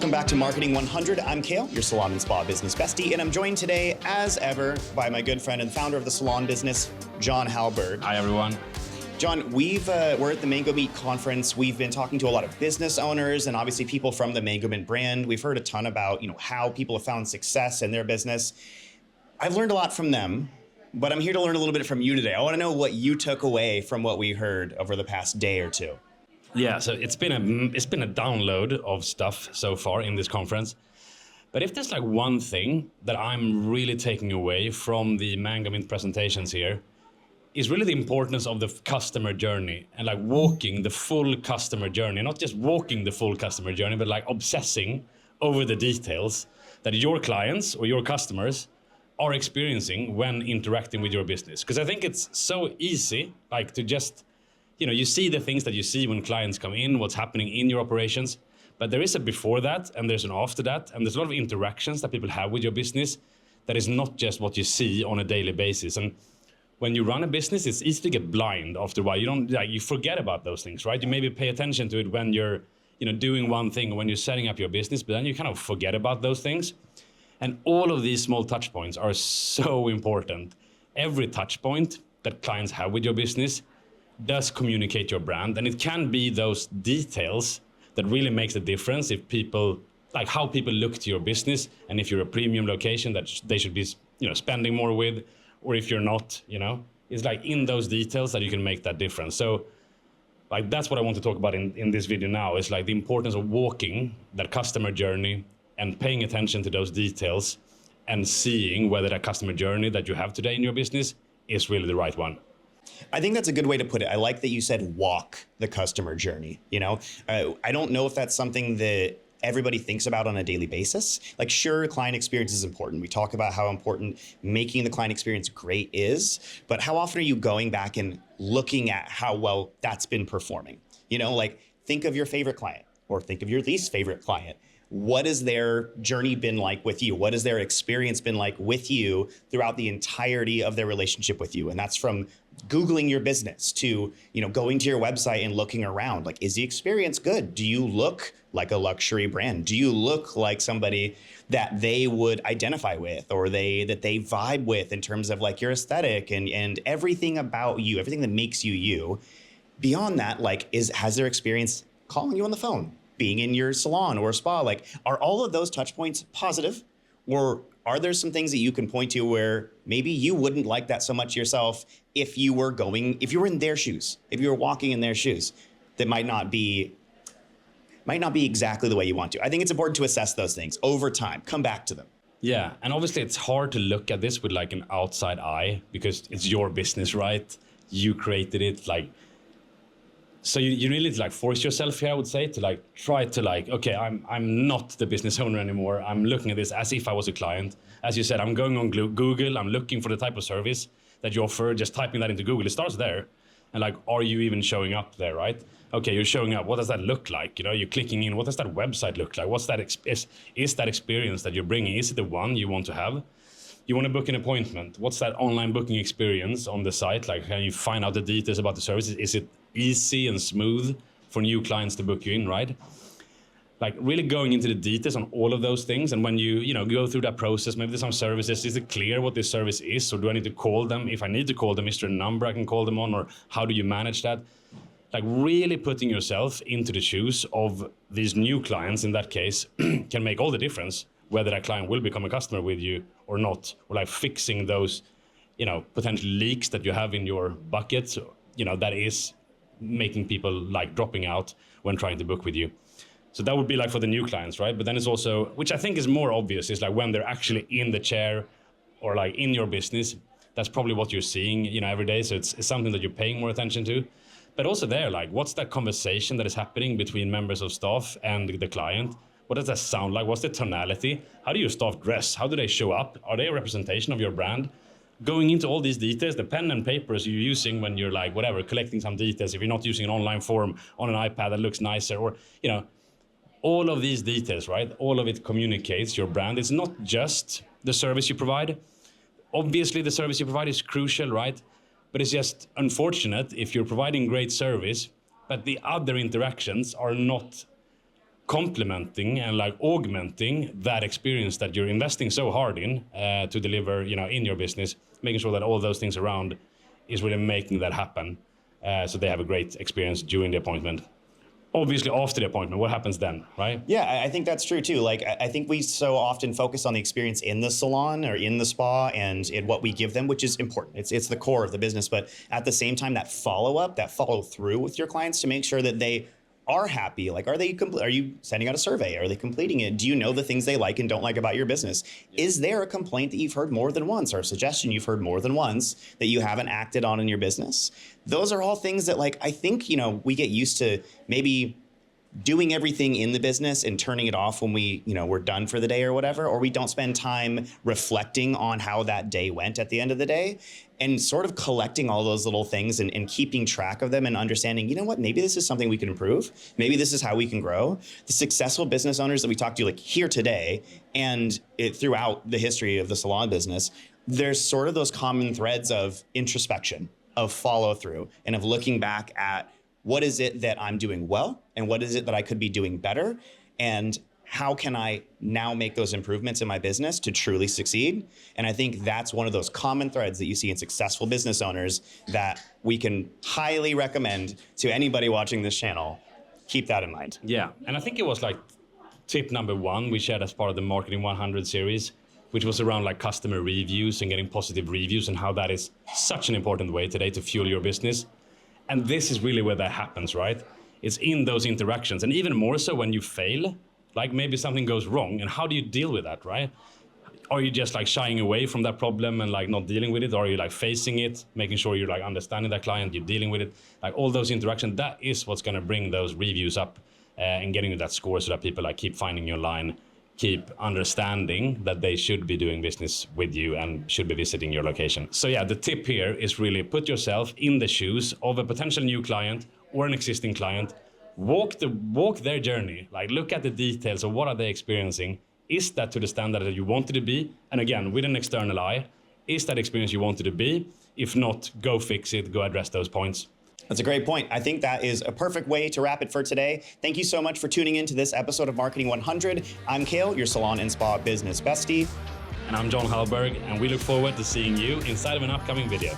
Welcome back to Marketing 100. I'm Kayle, your salon and spa business bestie, and I'm joined today, as ever, by my good friend and founder of the salon business, John Hallberg. Hi, everyone. John, we're at the Mango Meet conference. We've been talking to a lot of business owners and obviously people from the Mango Mint brand. We've heard a ton about, how people have found success in their business. I've learned a lot from them, but I'm here to learn a little bit from you today. I want to know what you took away from what we heard over the past day or two. Yeah, so it's been a download of stuff so far in this conference. But if there's like one thing that I'm really taking away from the Mango Mint presentations here, is really the importance of the customer journey and like walking the full customer journey, not just walking the full customer journey, but like obsessing over the details that your clients or your customers are experiencing when interacting with your business. Because I think it's so easy, like to just, you see the things that you see when clients come in, what's happening in your operations, but there is a before that and there's an after that, and there's a lot of interactions that people have with your business that is not just what you see on a daily basis. And when you run a business, it's easy to get blind after a while. You forget about those things, right? You maybe pay attention to it when you're, doing one thing, when you're setting up your business, but then you kind of forget about those things. And all of these small touch points are so important. Every touch point that clients have with your business does communicate your brand, and it can be those details that really makes a difference if people, like how people look to your business, and if you're a premium location that they should be, spending more with, or if you're not, it's like in those details that you can make that difference. So like that's what I want to talk about in this video now, is like the importance of walking that customer journey and paying attention to those details and seeing whether that customer journey that you have today in your business is really the right one. I think that's a good way to put it. I like that you said walk the customer journey. I don't know if that's something that everybody thinks about on a daily basis. Like, sure, client experience is important. We talk about how important making the client experience great is, but how often are you going back and looking at how well that's been performing? Like think of your favorite client or think of your least favorite client. What has their journey been like with you? What has their experience been like with you throughout the entirety of their relationship with you? And that's from Googling your business to, going to your website and looking around. Like, is the experience good? Do you look like a luxury brand? Do you look like somebody that they would identify with, or that they vibe with in terms of like your aesthetic and everything about you, everything that makes you you? Beyond that, like, has their experience calling you on the phone, being in your salon or spa, like, are all of those touch points positive? Or are there some things that you can point to where maybe you wouldn't like that so much yourself if you were in their shoes, if you were walking in their shoes, that might not be exactly the way you want to? I think it's important to assess those things over time, come back to them. Yeah, and obviously it's hard to look at this with like an outside eye because it's your business, right? You created it, like, so you really like force yourself here, I would say, to like try to like, okay, I'm not the business owner anymore. I'm looking at this as if I was a client. As you said, I'm going on Google, I'm looking for the type of service that you offer, just typing that into Google. It starts there. And like, are you even showing up there, right? Okay, you're showing up. What does that look like? You're clicking in. What does that website look like? What's that is that experience that you're bringing? Is it the one you want to have? You want to book an appointment. What's that online booking experience on the site? Like, can you find out the details about the services? Is it easy and smooth for new clients to book you in, right? Like really going into the details on all of those things. And when you go through that process, maybe there's some services, is it clear what this service is? Or do I need to call them? If I need to call them, is there a number I can call them on? Or how do you manage that? Like really putting yourself into the shoes of these new clients in that case can make all the difference, whether that client will become a customer with you or not, or like fixing those, potential leaks that you have in your bucket, that is making people like dropping out when trying to book with you. So that would be like for the new clients, right? But then it's also, which I think is more obvious, is like when they're actually in the chair or like in your business, that's probably what you're seeing, every day. So it's something that you're paying more attention to. But also there, like, what's that conversation that is happening between members of staff and the client? What does that sound like? What's the tonality? How do your staff dress? How do they show up? Are they a representation of your brand? Going into all these details, the pen and papers you're using when you're like, whatever, collecting some details, if you're not using an online form on an iPad that looks nicer, or, all of these details, right? All of it communicates your brand. It's not just the service you provide. Obviously, the service you provide is crucial, right? But it's just unfortunate if you're providing great service, but the other interactions are not complementing and like augmenting that experience that you're investing so hard in to deliver, in your business, making sure that all those things around is really making that happen. So they have a great experience during the appointment. Obviously, after the appointment, what happens then, right? Yeah, I think that's true too. Like, I think we so often focus on the experience in the salon or in the spa and in what we give them, which is important. It's the core of the business. But at the same time, that follow-up, that follow-through with your clients to make sure that they are happy. Like, are you sending out a survey? Are they completing it? Do you know the things they like and don't like about your business? Is there a complaint that you've heard more than once, or a suggestion you've heard more than once that you haven't acted on in your business? Those are all things that, like, I think, we get used to maybe doing everything in the business and turning it off when we're done for the day or whatever, or we don't spend time reflecting on how that day went at the end of the day, and sort of collecting all those little things and keeping track of them and understanding, maybe this is something we can improve. Maybe this is how we can grow. The successful business owners that we talked to, like here today and throughout the history of the salon business, there's sort of those common threads of introspection, of follow through, and of looking back at what is it that I'm doing well and what is it that I could be doing better, and how can I now make those improvements in my business to truly succeed? And I think that's one of those common threads that you see in successful business owners that we can highly recommend to anybody watching this channel. Keep that in mind. Yeah, and I think it was like tip number 1 we shared as part of the Marketing 100 series, which was around like customer reviews and getting positive reviews, and how that is such an important way today to fuel your business. And this is really where that happens, right? It's in those interactions, and even more so when you fail, like maybe something goes wrong, and how do you deal with that, right? Are you just like shying away from that problem and like not dealing with it? Or are you like facing it, making sure you're like understanding that client, you're dealing with it? Like all those interactions, that is what's gonna bring those reviews up and getting you that score, so that people like keep finding your line, keep understanding that they should be doing business with you and should be visiting your location. So yeah, the tip here is really put yourself in the shoes of a potential new client or an existing client. Walk their journey. Like, look at the details of what are they experiencing. Is that to the standard that you wanted to be? And again, with an external eye, is that experience you wanted to be? If not, go fix it, go address those points. That's a great point. I think that is a perfect way to wrap it for today. Thank you so much for tuning in to this episode of Marketing 100. I'm Kayle, your salon and spa business bestie. And I'm Hallberg, and we look forward to seeing you inside of an upcoming video.